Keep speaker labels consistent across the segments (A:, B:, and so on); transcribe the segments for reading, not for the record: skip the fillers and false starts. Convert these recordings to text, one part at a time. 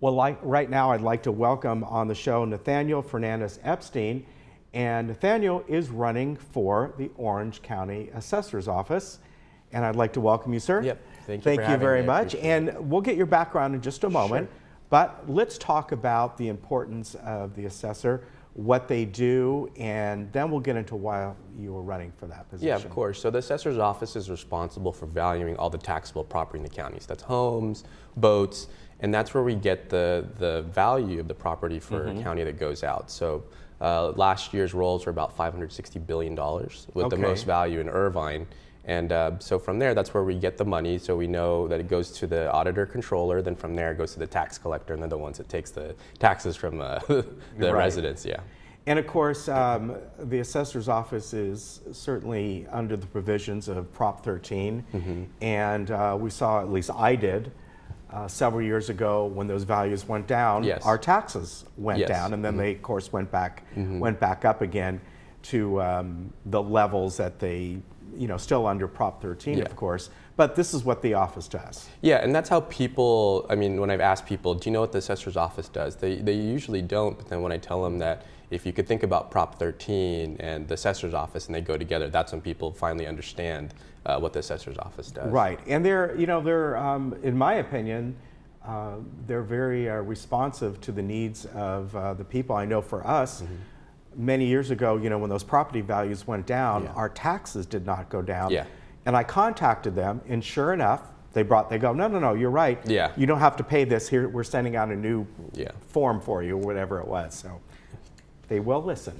A: Well, right now, I'd like to welcome on the show Nathaniel Fernandez Epstein. And Nathaniel is running for the Orange County Assessor's Office. And I'd like to welcome you, sir.
B: Yep. Thank you
A: Thank you very much. And we'll get your background in just a moment.
B: Sure.
A: But let's talk about the importance of the assessor, what they do, and then we'll get into why you were running for that position.
B: Yeah, of course. So the assessor's office is responsible for valuing all the taxable property in the counties. That's homes, boats, and that's where we get the value of the property for a county that goes out. So last year's rolls were about $560 billion, with the most value in Irvine. And so from there, that's where we get the money. So we know that it goes to the auditor controller, then from there it goes to the tax collector, and they're the ones that takes the taxes from the residents, yeah.
A: And of course, the assessor's office is certainly under the provisions of Prop 13. And we saw, at least I did, several years ago when those values went down, our taxes went down, and then they, of course, went back up again to the levels that they, still under Prop 13, of course. But this is what the office does.
B: Yeah, and that's how people, I mean, when I've asked people, do you know what the assessor's office does? They usually don't, but then when I tell them that if you could think about Prop 13 and the assessor's office and they go together, that's when people finally understand what the assessor's office does.
A: Right, and they're, in my opinion, they're very responsive to the needs of the people. I know for us, many years ago, when those property values went down, our taxes did not go down. And I contacted them, and sure enough, they go, no, you're right. You don't have to pay this. Here, we're sending out a new form for you, or whatever it was. So they will listen.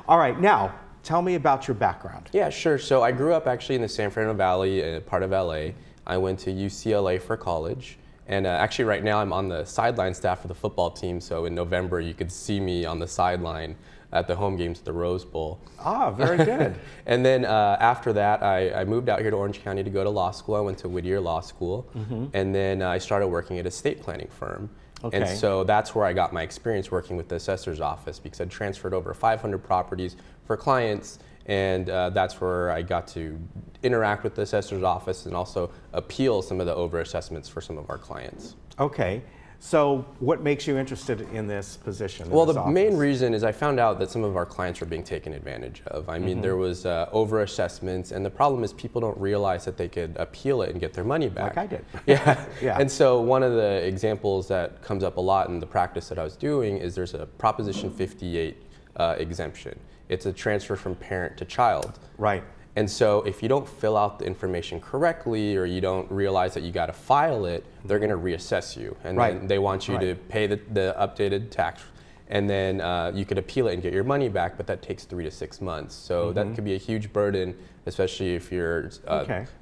A: All right, now tell me about your background.
B: Yeah, sure. So I grew up actually in the San Fernando Valley, part of LA. I went to UCLA for college. And actually right now I'm on the sideline staff for the football team, so in November you could see me on the sideline at the home games at the Rose Bowl.
A: Ah, very good.
B: And then after that I moved out here to Orange County to go to law school. I went to Whittier Law School, and then I started working at a estate planning firm. And so that's where I got my experience working with the assessor's office, because I'd transferred over 500 properties for clients, and that's where I got to interact with the assessor's office and also appeal some of the overassessments for some of our clients.
A: Okay. So what makes you interested in this position?
B: Well, the main reason is I found out that some of our clients were being taken advantage of. I mean, there was overassessments, and the problem is people don't realize that they could appeal it and get their money back.
A: Like I did.
B: Yeah. And so one of the examples that comes up a lot in the practice that I was doing is there's a Proposition 58 exemption. It's a transfer from parent to child.
A: Right.
B: And so if you don't fill out the information correctly, or you don't realize that you got to file it, they're going to reassess you. And then they want you to pay the updated tax. And then you could appeal it and get your money back, but that takes 3 to 6 months. So that could be a huge burden, especially if you're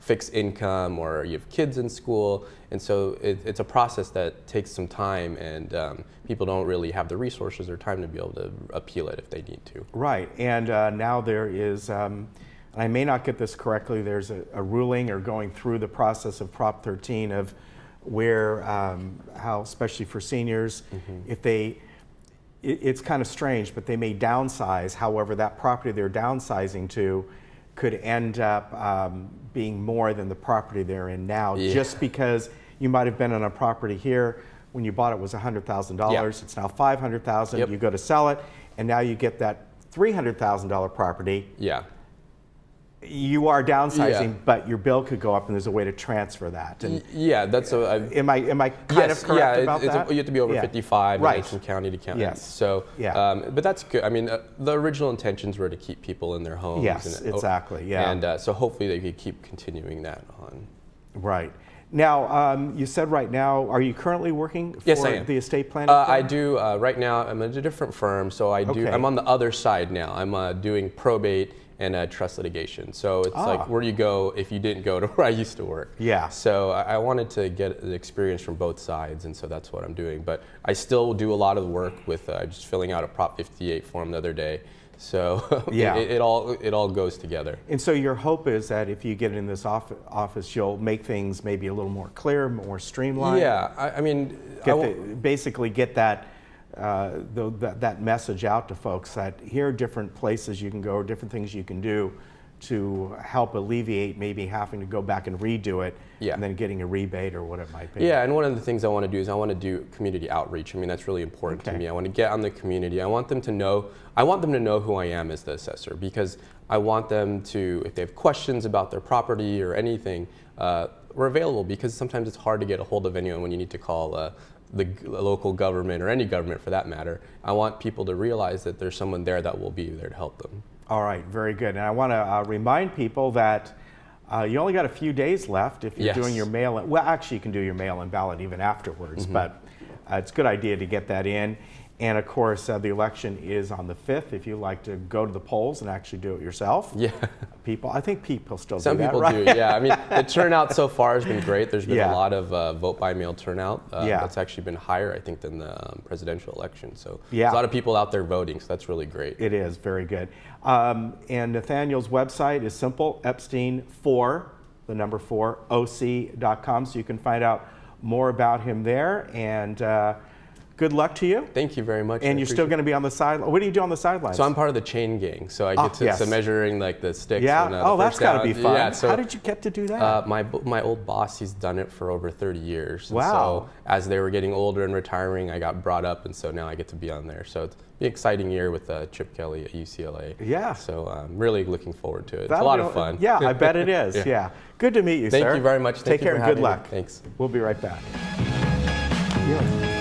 B: fixed income or you have kids in school. And so it's a process that takes some time, and people don't really have the resources or time to be able to appeal it if they need to.
A: Right, and now there is, I may not get this correctly, there's a ruling or going through the process of Prop 13 of where, how, especially for seniors, if they, it's kind of strange, but they may downsize. However, that property they're downsizing to could end up being more than the property they're in now, just because you might have been on a property here when you bought it was $100,000. It's now $500,000. You go to sell it, and now you get that $300,000 property. You are downsizing, but your bill could go up, and there's a way to transfer that. And
B: that's a.
A: Am I kind of correct about that?
B: You have to be over 55, and from county to county. So, but that's good. I mean, the original intentions were to keep people in their homes.
A: Yes, exactly.
B: And so hopefully they could keep continuing that on.
A: Right. Now, you said right now, are you currently working for the estate planning firm?
B: I do. Right now, I'm at a different firm, so I do. I'm on the other side now. I'm doing probate and trust litigation. So it's like where you go if you didn't go to where I used to work. So I wanted to get the experience from both sides, and so that's what I'm doing. But I still do a lot of the work with just filling out a Prop 58 form the other day. So it all goes together. And
A: so your hope is that if you get in this office, you'll make things maybe a little more clear, more streamlined.
B: I mean,
A: basically get that that message out to folks that here are different places you can go, different things you can do to help alleviate maybe having to go back and redo it,
B: Yeah.
A: and then getting a rebate or what it might be.
B: Yeah, and one of the things I want to do is I want to do community outreach. I mean, that's really important to me. I want to get on the community. I want them to know who I am as the assessor, because I want them to, if they have questions about their property or anything, we're available, because sometimes it's hard to get a hold of anyone when you need to call the local government or any government for that matter. I want people to realize that there's someone there that will be there to help them.
A: All right, very good. And I want to remind people that you only got a few days left if you're
B: Yes.
A: doing your mail-in. Well, actually, you can do your mail-in ballot even afterwards, but it's a good idea to get that in. And of course, the election is on the 5th. If you like to go to the polls and actually do it yourself,
B: Yeah.
A: I think people still
B: Some
A: do that,
B: people
A: right?
B: do, yeah. I mean, the turnout so far has been great. There's been
A: Yeah.
B: a lot of vote by mail turnout.
A: Yeah.
B: That's actually been higher, I think, than the presidential election. So
A: Yeah.
B: there's a lot of people out there voting, so that's really great.
A: It is very good. And Nathaniel's website is simple, Epstein 4, the number 4, OC.com. So you can find out more about him there. And good luck to you.
B: Thank you very much.
A: And you're still going to be on the sideline. What do you do on the sidelines?
B: So I'm part of the chain gang, so I get to
A: yes.
B: so measuring like the sticks.
A: Yeah.
B: And,
A: Oh,
B: the
A: that's
B: first
A: got to
B: down.
A: be fun.
B: Yeah, so,
A: how did you get to do that?
B: my old boss, he's done it for over 30 years. And
A: Wow.
B: so as they were getting older and retiring, I got brought up, and so now I get to be on there. So it's an exciting year with Chip Kelly at UCLA.
A: Yeah.
B: So I'm really looking forward to it. It's a
A: That'll
B: lot
A: be-
B: of fun.
A: Yeah, I bet it is. Yeah. Good to meet you, sir.
B: Thank you very much.
A: Take care
B: for
A: and good
B: having me.
A: luck.
B: Thanks.
A: We'll be right back. Yeah.